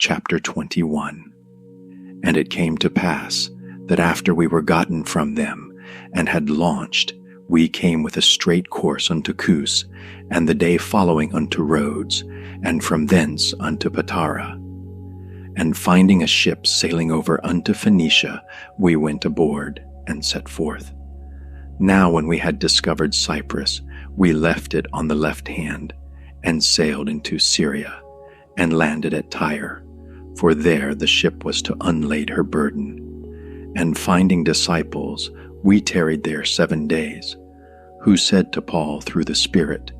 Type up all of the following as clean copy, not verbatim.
Chapter 21. And it came to pass that after we were gotten from them, and had launched, we came with a straight course unto Cus, and the day following unto Rhodes, and from thence unto Patara. And finding a ship sailing over unto Phoenicia, we went aboard, and set forth. Now when we had discovered Cyprus, we left it on the left hand, and sailed into Syria, and landed at Tyre, for there the ship was to unlade her burden. And finding disciples, we tarried there 7 days, who said to Paul through the Spirit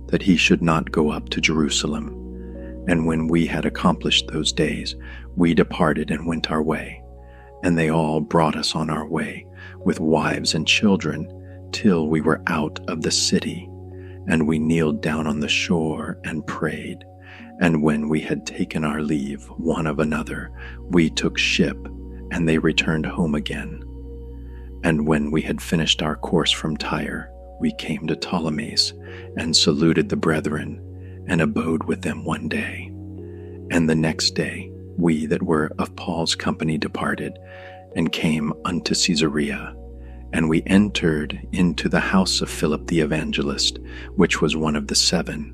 that he should not go up to Jerusalem. And when we had accomplished those days, we departed and went our way. And they all brought us on our way, with wives and children, till we were out of the city. And we kneeled down on the shore and prayed. And when we had taken our leave one of another, we took ship, and they returned home again. And when we had finished our course from Tyre, we came to Ptolemais, and saluted the brethren, and abode with them 1 day. And the next day we that were of Paul's company departed, and came unto Caesarea. And we entered into the house of Philip the evangelist, which was one of the 7,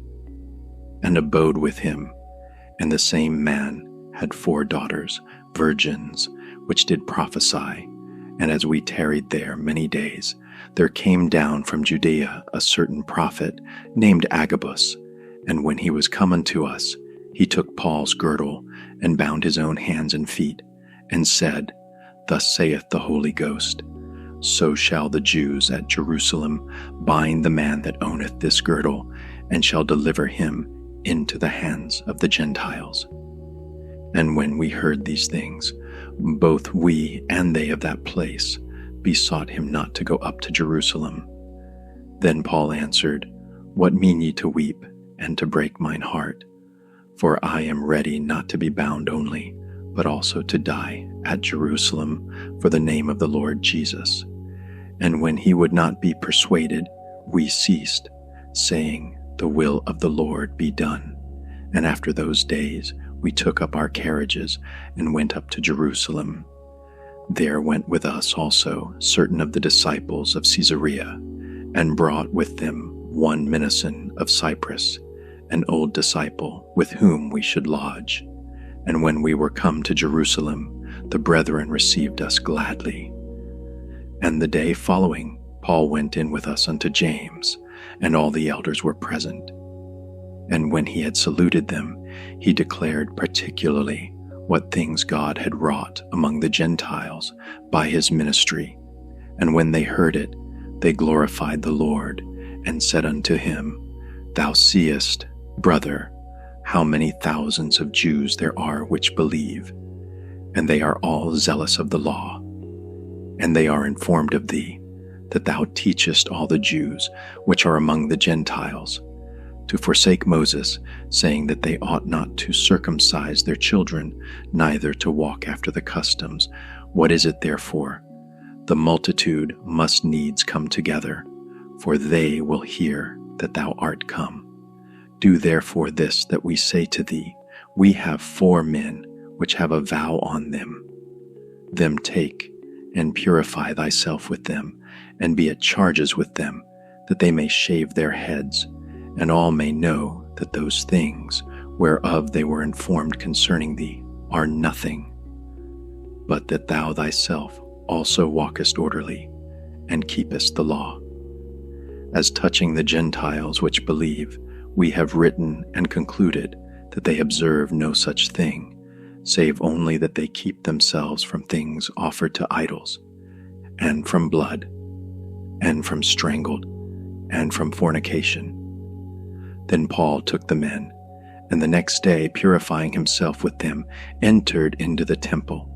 and abode with him. And the same man had 4 daughters, virgins, which did prophesy. And as we tarried there many days, there came down from Judea a certain prophet named Agabus. And when he was come unto us, he took Paul's girdle, and bound his own hands and feet, and said, Thus saith the Holy Ghost, So shall the Jews at Jerusalem bind the man that owneth this girdle, and shall deliver him into the hands of the Gentiles. And when we heard these things, both we and they of that place besought him not to go up to Jerusalem. Then Paul answered, What mean ye to weep, and to break mine heart? For I am ready not to be bound only, but also to die at Jerusalem for the name of the Lord Jesus. And when he would not be persuaded, we ceased, saying, The will of the Lord be done. And after those days we took up our carriages, and went up to Jerusalem. There went with us also certain of the disciples of Caesarea, and brought with them one Mnason of Cyprus, an old disciple, with whom we should lodge. And when we were come to Jerusalem, the brethren received us gladly. And the day following, Paul went in with us unto James, and all the elders were present. And when he had saluted them, he declared particularly what things God had wrought among the Gentiles by his ministry. And when they heard it, they glorified the Lord, and said unto him, Thou seest, brother, how many thousands of Jews there are which believe, and they are all zealous of the law. And they are informed of thee, that thou teachest all the Jews which are among the Gentiles to forsake Moses, saying that they ought not to circumcise their children, neither to walk after the customs. What is it therefore? The multitude must needs come together, for they will hear that thou art come. Do therefore this that we say to thee, We have 4 men which have a vow on them. Them take, and purify thyself with them, and be at charges with them, that they may shave their heads, and all may know that those things whereof they were informed concerning thee are nothing, but that thou thyself also walkest orderly, and keepest the law. As touching the Gentiles which believe, we have written and concluded that they observe no such thing, save only that they keep themselves from things offered to idols, and from blood, and from strangled, and from fornication. Then Paul took the men, and the next day, purifying himself with them, entered into the temple,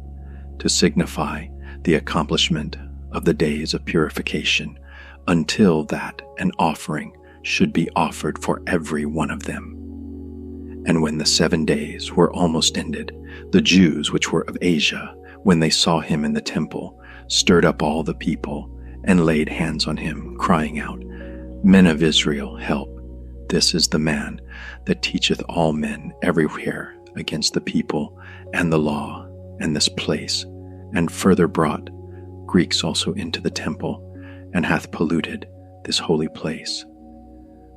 to signify the accomplishment of the days of purification, until that an offering should be offered for every one of them. And when the 7 days were almost ended, the Jews which were of Asia, when they saw him in the temple, stirred up all the people, and laid hands on him, crying out, Men of Israel, help! This is the man that teacheth all men everywhere against the people and the law and this place, and further brought Greeks also into the temple, and hath polluted this holy place.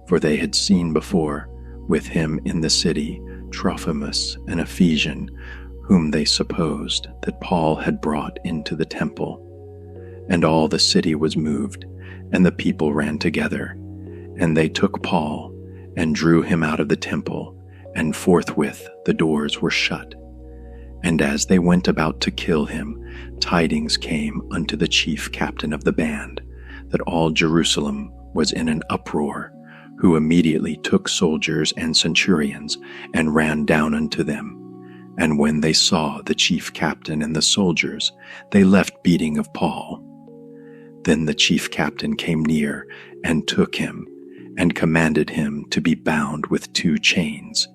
For they had seen before with him in the city Trophimus, an Ephesian, whom they supposed that Paul had brought into the temple. And all the city was moved, and the people ran together, and they took Paul, and drew him out of the temple, and forthwith the doors were shut. And as they went about to kill him, tidings came unto the chief captain of the band, that all Jerusalem was in an uproar, who immediately took soldiers and centurions, and ran down unto them. And when they saw the chief captain and the soldiers, they left beating of Paul. Then the chief captain came near, and took him, and commanded him to be bound with 2 chains,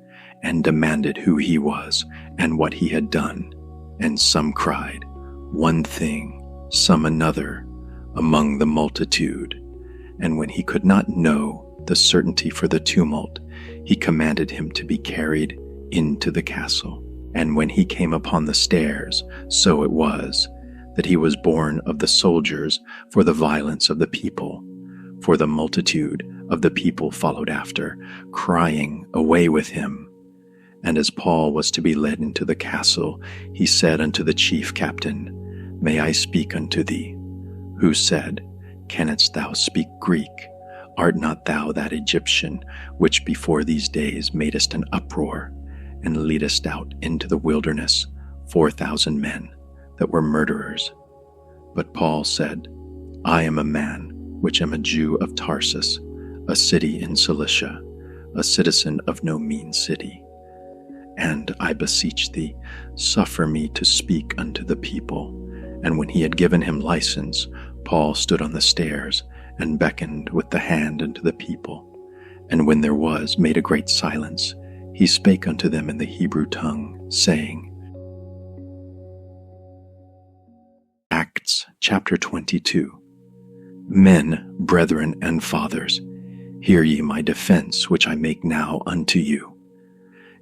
and demanded who he was, and what he had done. And some cried, one thing, some another, among the multitude. And when he could not know the certainty for the tumult, he commanded him to be carried into the castle. And when he came upon the stairs, so it was, that he was borne of the soldiers for the violence of the people. For the multitude of the people followed after, crying, away with him. And as Paul was to be led into the castle, he said unto the chief captain, May I speak unto thee? Who said, Canst thou speak Greek? Art not thou that Egyptian, which before these days madest an uproar, and leadest out into the wilderness 4,000 men that were murderers? But Paul said, I am a man which am a Jew of Tarsus, a city in Cilicia, a citizen of no mean city. And I beseech thee, suffer me to speak unto the people. And when he had given him license, Paul stood on the stairs, and beckoned with the hand unto the people. And when there was made a great silence, he spake unto them in the Hebrew tongue, saying, Acts chapter 22. Men, brethren, and fathers, hear ye my defense which I make now unto you.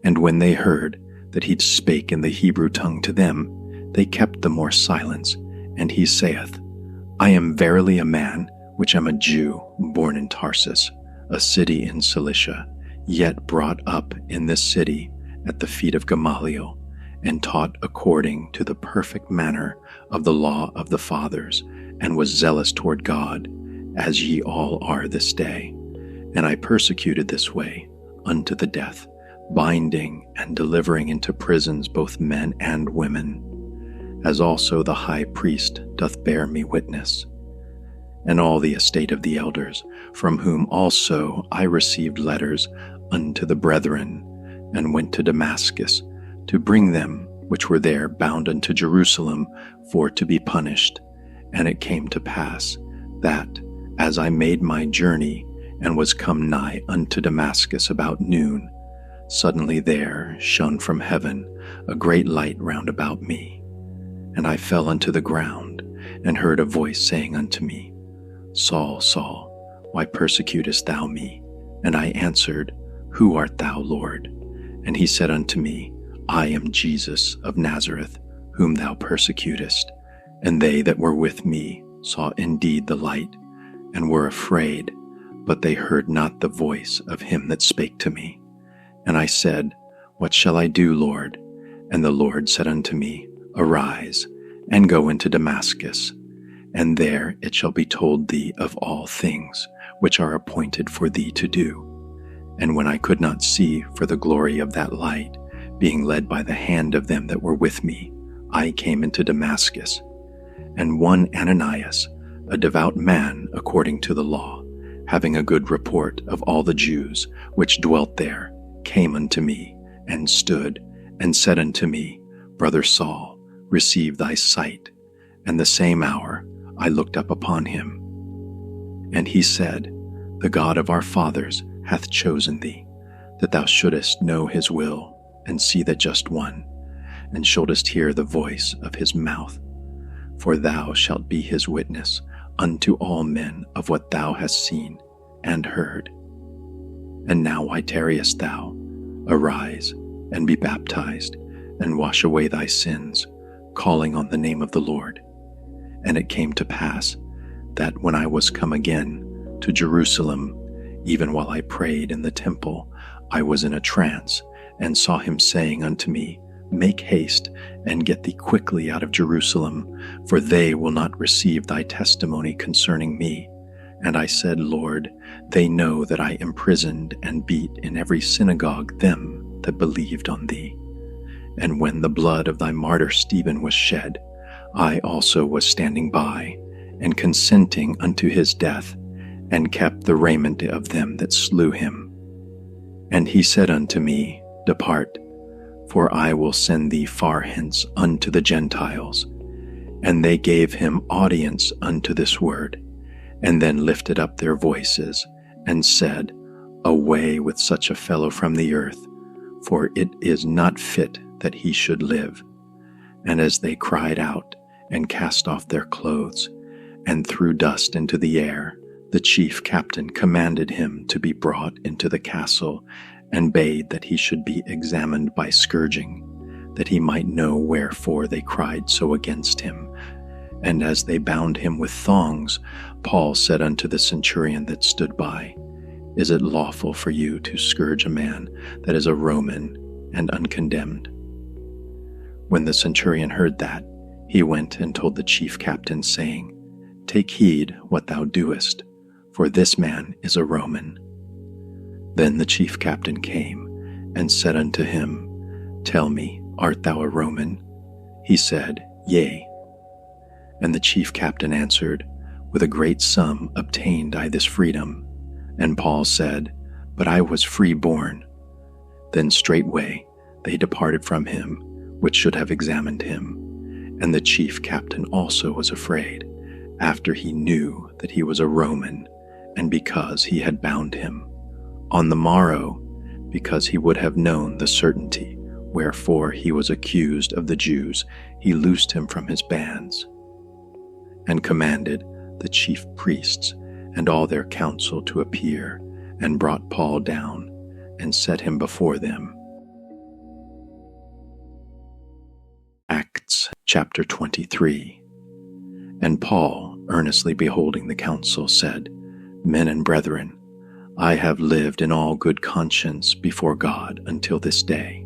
And when they heard that he spake in the Hebrew tongue to them, they kept the more silence. And he saith, I am verily a man which am a Jew, born in Tarsus, a city in Cilicia, yet brought up in this city at the feet of Gamaliel, and taught according to the perfect manner of the law of the fathers, and was zealous toward God, as ye all are this day. And I persecuted this way unto the death, binding and delivering into prisons both men and women, as also the high priest doth bear me witness. And all the estate of the elders, from whom also I received letters unto the brethren, and went to Damascus, to bring them which were there bound unto Jerusalem for to be punished. And it came to pass that, as I made my journey, and was come nigh unto Damascus about noon, suddenly there shone from heaven a great light round about me. And I fell unto the ground, and heard a voice saying unto me, Saul, Saul, why persecutest thou me? And I answered, Who art thou, Lord? And he said unto me, I am Jesus of Nazareth, whom thou persecutest. And they that were with me saw indeed the light, and were afraid, but they heard not the voice of him that spake to me. And I said, What shall I do, Lord? And the Lord said unto me, Arise, and go into Damascus, and there it shall be told thee of all things which are appointed for thee to do. And when I could not see for the glory of that light, being led by the hand of them that were with me, I came into Damascus. And one Ananias, a devout man according to the law, having a good report of all the Jews which dwelt there, came unto me, and stood, and said unto me, Brother Saul, receive thy sight. And the same hour I looked up upon him. And he said, The God of our fathers hath chosen thee, that thou shouldest know his will, and see the just one, and shouldest hear the voice of his mouth. For thou shalt be his witness unto all men of what thou hast seen and heard. And now why tarriest thou? Arise, and be baptized, and wash away thy sins, calling on the name of the Lord. And it came to pass that when I was come again to Jerusalem, even while I prayed in the temple, I was in a trance, and saw him saying unto me, Make haste, and get thee quickly out of Jerusalem, for they will not receive thy testimony concerning me. And I said, Lord, they know that I imprisoned and beat in every synagogue them that believed on thee. And when the blood of thy martyr Stephen was shed, I also was standing by, and consenting unto his death, and kept the raiment of them that slew him. And he said unto me, Depart, for I will send thee far hence unto the Gentiles. And they gave him audience unto this word, and then lifted up their voices, and said, Away with such a fellow from the earth, for it is not fit that he should live. And as they cried out, and cast off their clothes, and threw dust into the air, the chief captain commanded him to be brought into the castle, and bade that he should be examined by scourging, that he might know wherefore they cried so against him. And as they bound him with thongs, Paul said unto the centurion that stood by, Is it lawful for you to scourge a man that is a Roman and uncondemned? When the centurion heard that, he went and told the chief captain, saying, Take heed what thou doest, for this man is a Roman. Then the chief captain came and said unto him, Tell me, art thou a Roman? He said, Yea. And the chief captain answered, With a great sum obtained I this freedom. And Paul said, But I was free born. Then straightway they departed from him, which should have examined him. And the chief captain also was afraid, after he knew that he was a Roman, and because he had bound him. On the morrow, because he would have known the certainty wherefore he was accused of the Jews, he loosed him from his bands, and commanded the chief priests and all their council to appear, and brought Paul down, and set him before them. Acts chapter 23. And Paul, earnestly beholding the council, said, Men and brethren, I have lived in all good conscience before God until this day.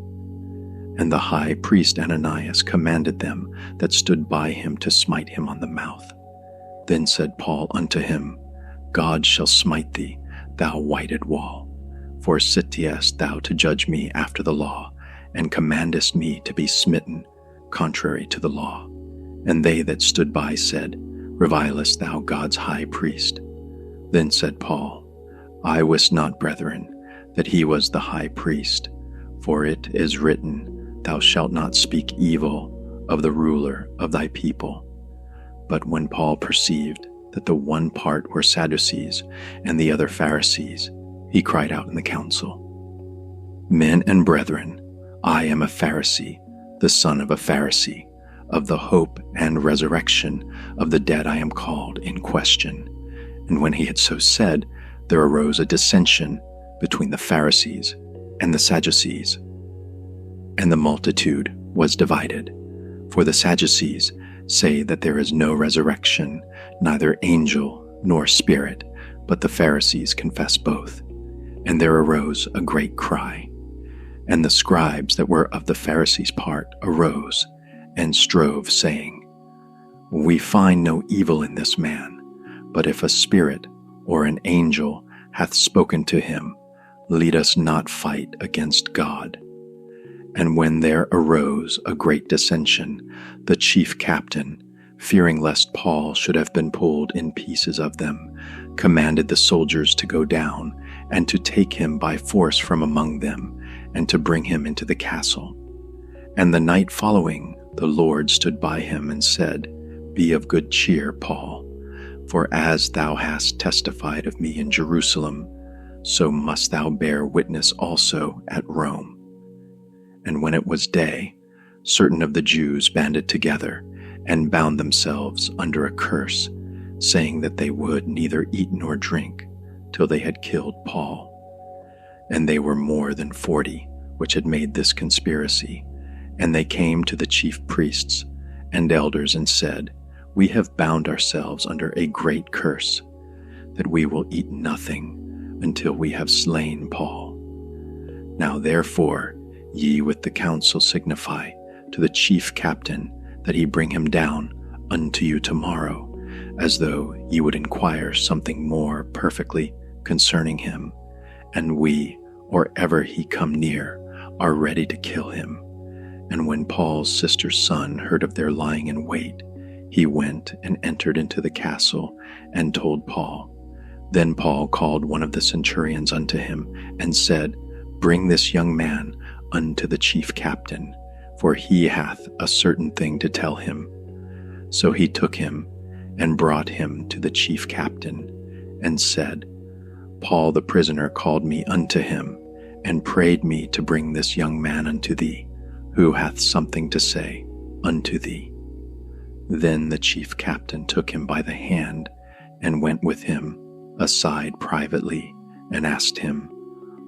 And the high priest Ananias commanded them that stood by him to smite him on the mouth. Then said Paul unto him, God shall smite thee, thou whited wall. For sittiest thou to judge me after the law, and commandest me to be smitten, contrary to the law. And they that stood by said, Revilest thou God's high priest? Then said Paul, I wist not, brethren, that he was the high priest, for it is written, Thou shalt not speak evil of the ruler of thy people. But when Paul perceived that the one part were Sadducees and the other Pharisees, he cried out in the council, Men and brethren, I am a Pharisee, the son of a Pharisee. Of the hope and resurrection of the dead I am called in question. And when he had so said, there arose a dissension between the Pharisees and the Sadducees. And the multitude was divided. For the Sadducees say that there is no resurrection, neither angel nor spirit, but the Pharisees confess both. And there arose a great cry. And the scribes that were of the Pharisees' part arose, and strove, saying, We find no evil in this man, but if a spirit or an angel hath spoken to him, let us not fight against God. And when there arose a great dissension, the chief captain, fearing lest Paul should have been pulled in pieces of them, commanded the soldiers to go down, and to take him by force from among them, and to bring him into the castle. And the night following, the Lord stood by him and said, Be of good cheer, Paul, for as thou hast testified of me in Jerusalem, so must thou bear witness also at Rome. And when it was day, certain of the Jews banded together and bound themselves under a curse, saying that they would neither eat nor drink till they had killed Paul. And they were more than 40, which had made this conspiracy. And they came to the chief priests and elders and said, We have bound ourselves under a great curse, that we will eat nothing until we have slain Paul. Now therefore ye with the council signify to the chief captain that he bring him down unto you tomorrow, as though ye would inquire something more perfectly concerning him, and we, or ever he come near, are ready to kill him. And when Paul's sister's son heard of their lying in wait, he went and entered into the castle and told Paul. Then Paul called one of the centurions unto him and said, Bring this young man unto the chief captain, for he hath a certain thing to tell him. So he took him and brought him to the chief captain, and said, Paul the prisoner called me unto him, and prayed me to bring this young man unto thee, who hath something to say unto thee. Then the chief captain took him by the hand, and went with him aside privately, and asked him,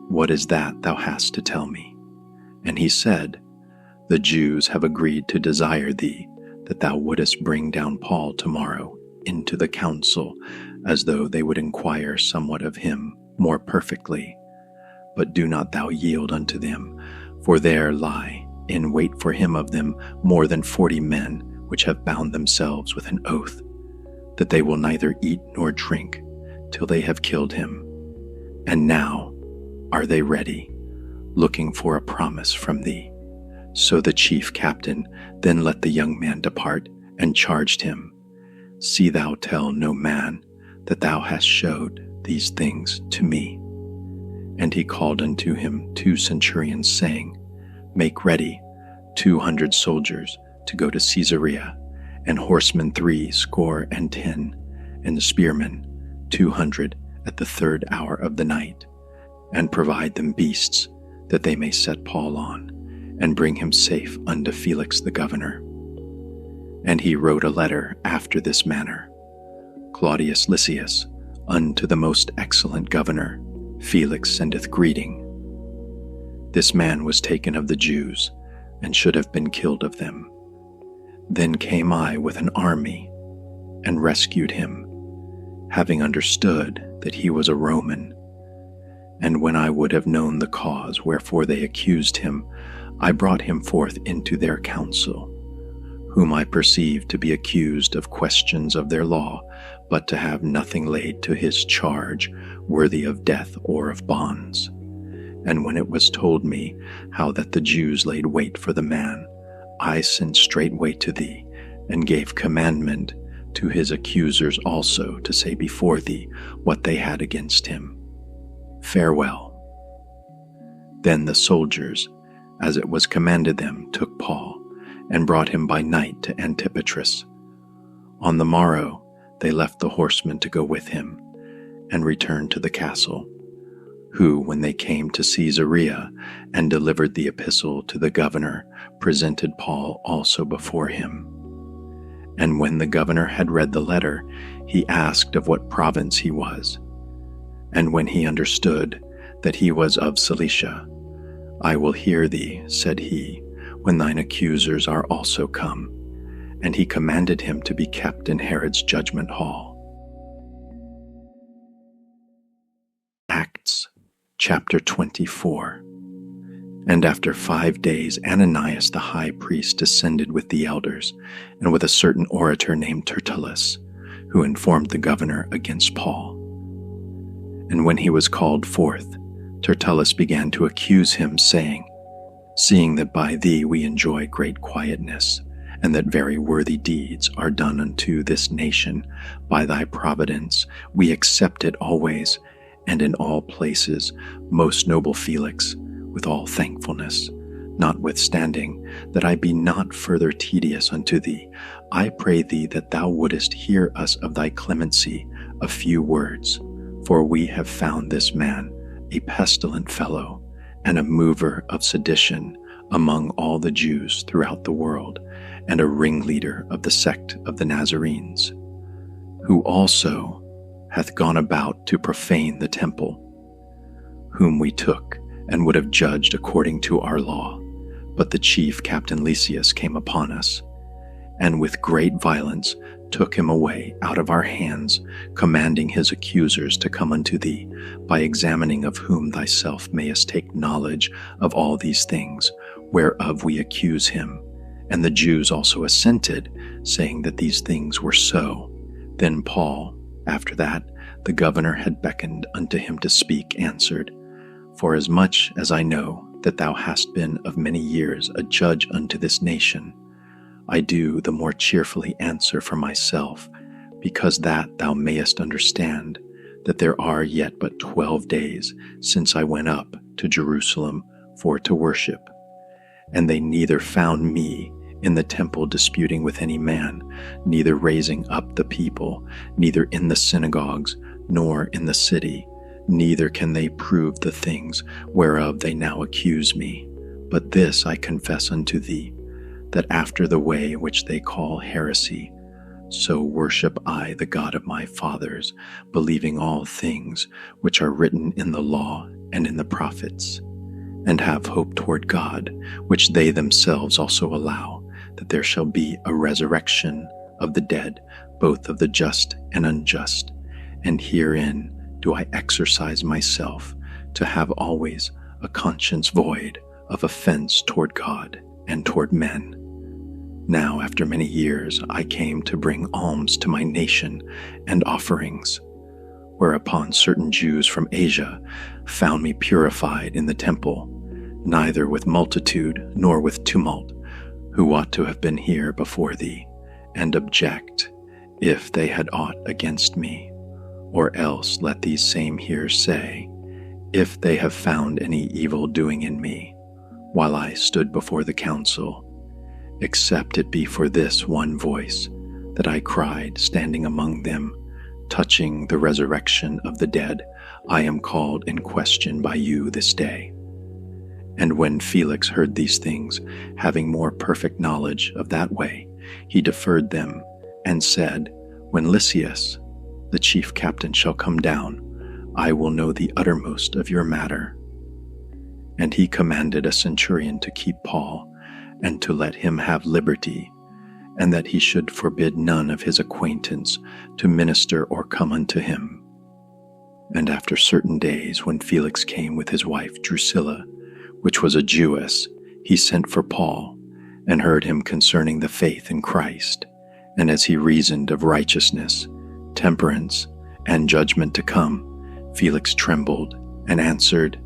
What is that thou hast to tell me? And he said, The Jews have agreed to desire thee, that thou wouldest bring down Paul tomorrow into the council, as though they would inquire somewhat of him more perfectly. But do not thou yield unto them, for there lie in wait for him of them more than 40 men, which have bound themselves with an oath, that they will neither eat nor drink till they have killed him. And now are they ready, looking for a promise from thee. So the chief captain then let the young man depart, and charged him, See thou tell no man that thou hast showed these things to me. And he called unto him 2 centurions, saying, Make ready 200 soldiers to go to Caesarea, and horsemen 70, and spearmen 200 at the 3rd hour of the night, and provide them beasts, that they may set Paul on, and bring him safe unto Felix the governor. And he wrote a letter after this manner: Claudius Lysias, unto the most excellent governor, Felix sendeth greeting. This man was taken of the Jews, and should have been killed of them. Then came I with an army, and rescued him, having understood that he was a Roman. And when I would have known the cause wherefore they accused him, I brought him forth into their council, whom I perceived to be accused of questions of their law, but to have nothing laid to his charge worthy of death or of bonds. And when it was told me how that the Jews laid wait for the man, I sent straightway to thee, and gave commandment to his accusers also to say before thee what they had against him. Farewell. Then the soldiers, as it was commanded them, took Paul, and brought him by night to Antipatris. On the morrow they left the horsemen to go with him, and returned to the castle, who, when they came to Caesarea, and delivered the epistle to the governor, presented Paul also before him. And when the governor had read the letter, he asked of what province he was. And when he understood that he was of Cilicia, I will hear thee, said he, when thine accusers are also come. And he commanded him to be kept in Herod's judgment hall. Acts chapter 24. And after 5 days Ananias the high priest descended with the elders, and with a certain orator named Tertullus, who informed the governor against Paul. And when he was called forth, Tertullus began to accuse him, saying, Seeing that by thee we enjoy great quietness, and that very worthy deeds are done unto this nation, by thy providence we accept it always, and in all places, most noble Felix, with all thankfulness. Notwithstanding that I be not further tedious unto thee, I pray thee that thou wouldest hear us of thy clemency a few words, for we have found this man a pestilent fellow, and a mover of sedition among all the Jews throughout the world, and a ringleader of the sect of the Nazarenes, who also hath gone about to profane the temple, whom we took and would have judged according to our law. But the chief Captain Lysias came upon us, and with great violence took him away out of our hands, commanding his accusers to come unto thee, by examining of whom thyself mayest take knowledge of all these things, whereof we accuse him. And the Jews also assented, saying that these things were so. Then Paul, after that the governor had beckoned unto him to speak, answered, Forasmuch as I know that thou hast been of many years a judge unto this nation, I do the more cheerfully answer for myself, because that thou mayest understand that there are yet but 12 days since I went up to Jerusalem for to worship. And they neither found me in the temple disputing with any man, neither raising up the people, neither in the synagogues, nor in the city, neither can they prove the things whereof they now accuse me. But this I confess unto thee, that after the way which they call heresy, so worship I the God of my fathers, believing all things which are written in the law and in the prophets, and have hope toward God, which they themselves also allow, that there shall be a resurrection of the dead, both of the just and unjust. And herein do I exercise myself, to have always a conscience void of offense toward God and toward men. Now after many years I came to bring alms to my nation and offerings, whereupon certain Jews from Asia found me purified in the temple, neither with multitude nor with tumult, who ought to have been here before thee, and object, if they had aught against me. Or else let these same here say, if they have found any evil doing in me, while I stood before the council, except it be for this one voice, that I cried, standing among them, touching the resurrection of the dead, I am called in question by you this day. And when Felix heard these things, having more perfect knowledge of that way, he deferred them, and said, When Lysias, the chief captain, shall come down, I will know the uttermost of your matter. And he commanded a centurion to keep Paul, and to let him have liberty, and that he should forbid none of his acquaintance to minister or come unto him. And after certain days, when Felix came with his wife Drusilla, which was a Jewess, he sent for Paul, and heard him concerning the faith in Christ. And as he reasoned of righteousness, temperance, and judgment to come, Felix trembled, and answered,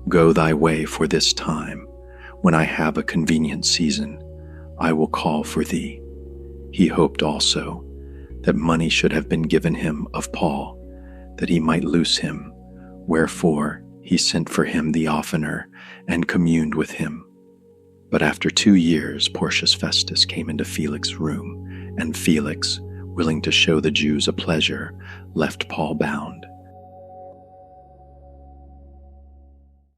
Go thy way for this time. When I have a convenient season, I will call for thee. He hoped also that money should have been given him of Paul, that he might loose him, wherefore he sent for him the oftener, and communed with him. But after 2 years Porcius Festus came into Felix's room, and Felix, willing to show the Jews a pleasure, left Paul bound.